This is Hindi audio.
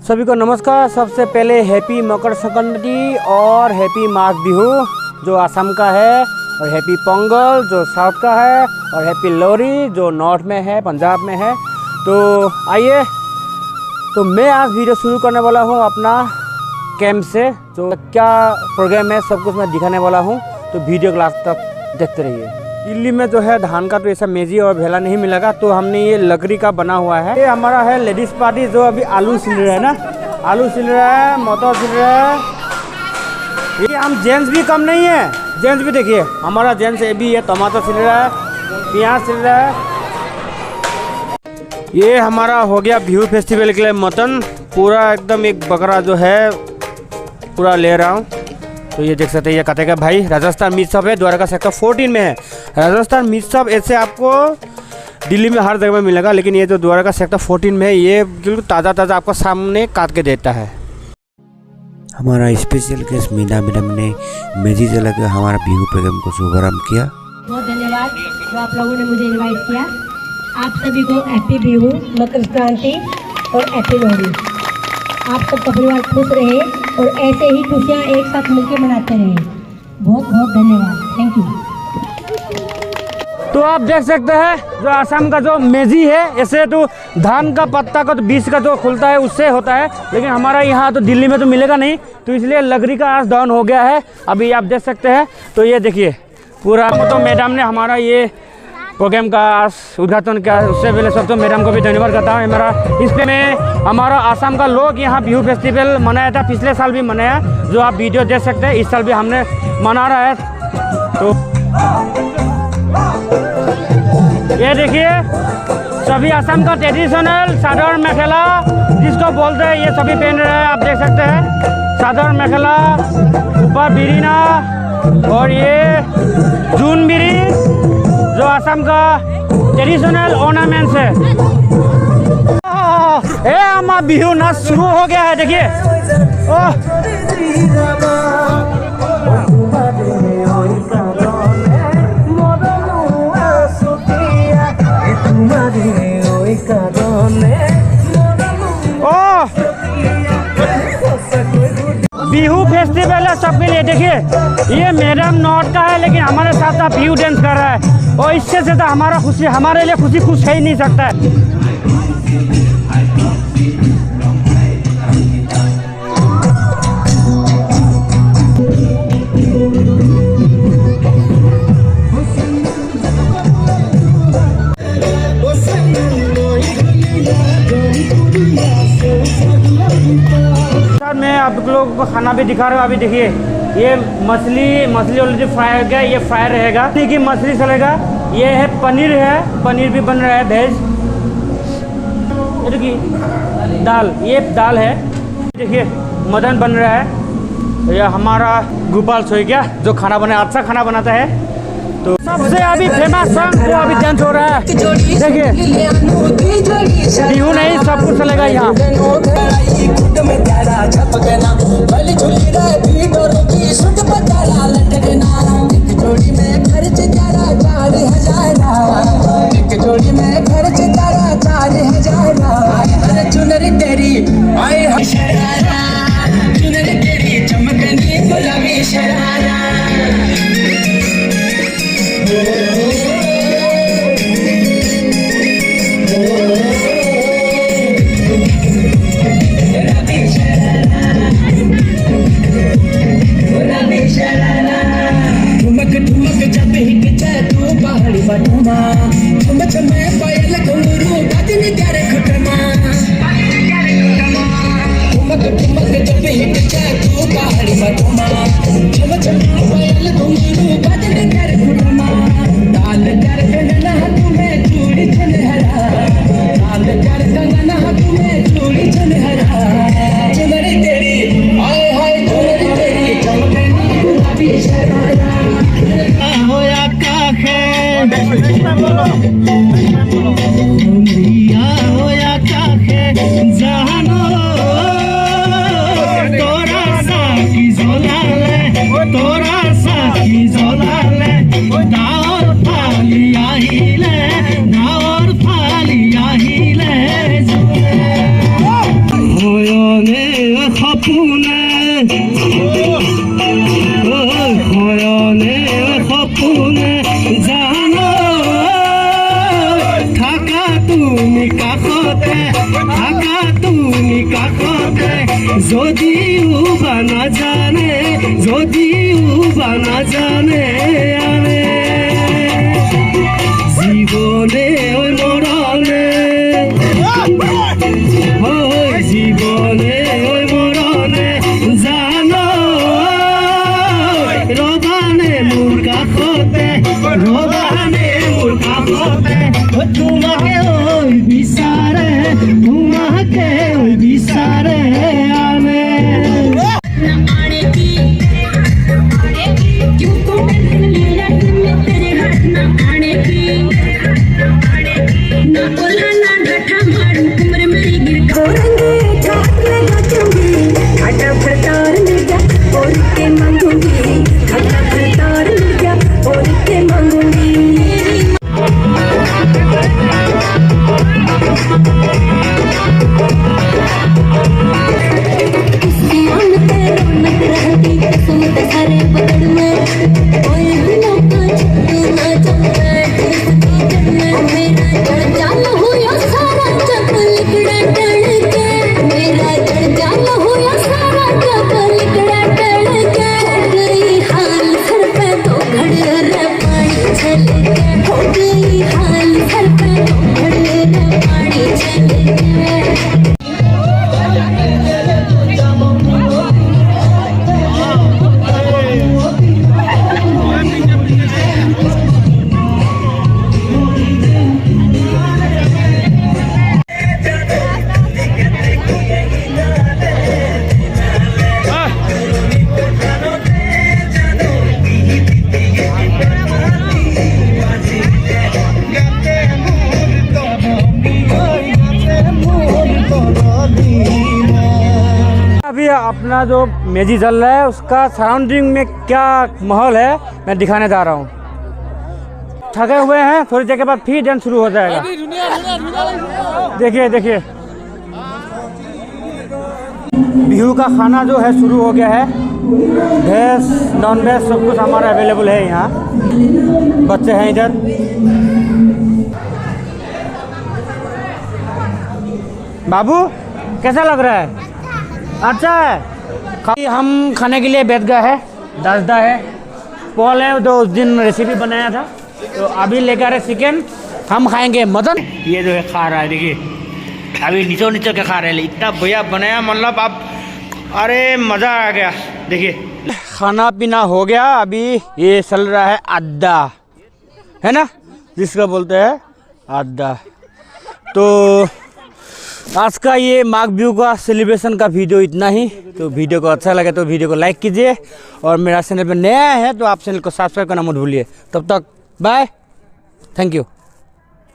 सभी को नमस्कार। सबसे पहले हैप्पी मकर संक्रांति और हैप्पी माघ बिहू जो असम का है, और हैप्पी पोंगल जो साउथ का है, और हैप्पी लोहड़ी जो नॉर्थ में है, पंजाब में है। तो आइए, तो मैं आज वीडियो शुरू करने वाला हूँ अपना कैंप से। जो क्या प्रोग्राम है सब कुछ मैं दिखाने वाला हूँ, तो वीडियो को लास्ट तक देखते रहिए। दिल्ली में जो है धान का तो ऐसा मेजी और भेला नहीं मिलेगा, तो हमने ये लकड़ी का बना हुआ है। ये हमारा है लेडीज पार्टी जो अभी आलू छिल रहा है ना, आलू छिल रहा है, मटर छिल रहा है। ये हम जेंट्स भी कम नहीं है, जेंट्स भी देखिए हमारा जेंट्स ये भी है, टमाटर छिल रहा है, प्याज छिल रहा है। ये हमारा हो गया बिहू फेस्टिवल के लिए मटन, पूरा एकदम एक बकरा जो है पूरा ले रहा हूँ। तो ये देख सकते हैं, ये कटेगा भाई। राजस्थान मीट शॉप है, द्वारका सेक्टर 14 में है। राजस्थान मीट शॉप ऐसे आपको दिल्ली में हर जगह में मिलेगा, लेकिन ये जो द्वारका सेक्टर 14 में है, ये बिल्कुल ताज़ा ताज़ा आपको सामने काट के देता है। हमारा स्पेशल गेस्ट मीना मैडम ने मेजी जला के हमारा बिहू प्रोग्राम को शुभारंभ किया। बहुत धन्यवाद जो आप लोगों ने मुझे इनवाइट किया। आप सभी को हैप्पी बिहू, मकर संक्रांति और हैप्पी लोहड़ी। आप सबका परिवार खुश रहे और ऐसे ही खुशियाँ एक साथ मिलकर मनाते रहें। बहुत बहुत धन्यवाद, थैंक यू। तो आप देख सकते हैं जो असम का जो मेजी है, ऐसे तो धान का पत्ता का तो बीज का जो खुलता है उससे होता है, लेकिन हमारा यहाँ तो दिल्ली में तो मिलेगा नहीं, तो इसलिए लकड़ी का आज डाउन हो गया है। अभी आप देख सकते हैं, तो ये देखिए पूरा तो मैडम ने हमारा ये प्रोग्राम का आज उद्घाटन किया। उससे पहले सब तो मैडम को भी धन्यवाद करता हूँ। हमारा इसलिए में हमारा असम का लोग यहाँ बिहू फेस्टिवल मनाया था, पिछले साल भी मनाया, जो आप वीडियो देख सकते हैं। इस साल भी हमने मना रहा है। तो ये देखिए सभी असम का ट्रेडिशनल साधारण मेखेला जिसको बोलते हैं, ये सभी पहन रहे हैं। आप देख सकते हैं साधारण मेखेला, ऊपर बिरीना, और ये जून बिरी जो असम का ट्रेडिशनल ऑर्नामेंट्स है। हमारा बिहू नाच शुरू हो गया है, देखिए। बिहू फेस्टिवल है सबके लिए। देखिए ये मैडम नॉर्थ का है, लेकिन हमारे साथ साथ बिहू डांस कर रहा है, और इससे ज़्यादा हमारा खुशी, हमारे लिए खुशी कुछ है ही नहीं सकता है। मैं आप लोगों को खाना भी दिखा रहा हूँ। अभी देखिए ये मछली ऑलरेडी फ्राई हो गया, ये फ्राई रहेगा, ठीक है, मछली चलेगा। ये है पनीर है, पनीर भी बन रहा है वेज। ये देखिए दाल, ये दाल है। देखिए मटन बन रहा है। ये हमारा गोपाल सोइकिया जो खाना बना, अच्छा खाना बनाता है। तो सबसे अभी फेमस सॉन्ग वो अभी डांस हो रहा है। देखिए बिहू नहीं सब कुछ चलेगा यहाँ। जब যদিও বা না জানে আনে জীবনে ওই মরণে ওই জীবনে ওই মরণে জানো রবানে মোৰ কাষতে তোমাকে ওই বিচাৰে আনে अभी अपना जो मेजी जल रहा है उसका सराउंडिंग में क्या माहौल है मैं दिखाने जा रहा हूँ। थके हुए हैं, थोड़ी देर के बाद फिर डांस शुरू हो जाएगा। देखिए देखिए बिहू का खाना जो है शुरू हो गया है। वेज नॉन वेज सब कुछ हमारा अवेलेबल है यहाँ। बच्चे हैं इधर। बाबू कैसा लग रहा है? अच्छा है। हम खाने के लिए बैठ गए हैं। दाजदा है, पॉल है जो उस दिन रेसिपी बनाया था, तो अभी लेकर चिकन हम खाएंगे मटन। ये जो है खा रहा है, देखिए अभी नीचो के खा रहे हैं। इतना बढ़िया बनाया, मतलब अब अरे मज़ा आ गया। देखिए खाना पीना हो गया। अभी ये चल रहा है अड्डा, है ना, जिसका बोलते हैं अड्डा। तो आज का ये माघ बिहू का सेलिब्रेशन का वीडियो इतना ही। तो वीडियो को अच्छा लगे तो वीडियो को लाइक कीजिए, और मेरा चैनल पर नया है तो आप चैनल को सब्सक्राइब करना मत भूलिए। तब तक बाय, थैंक यू।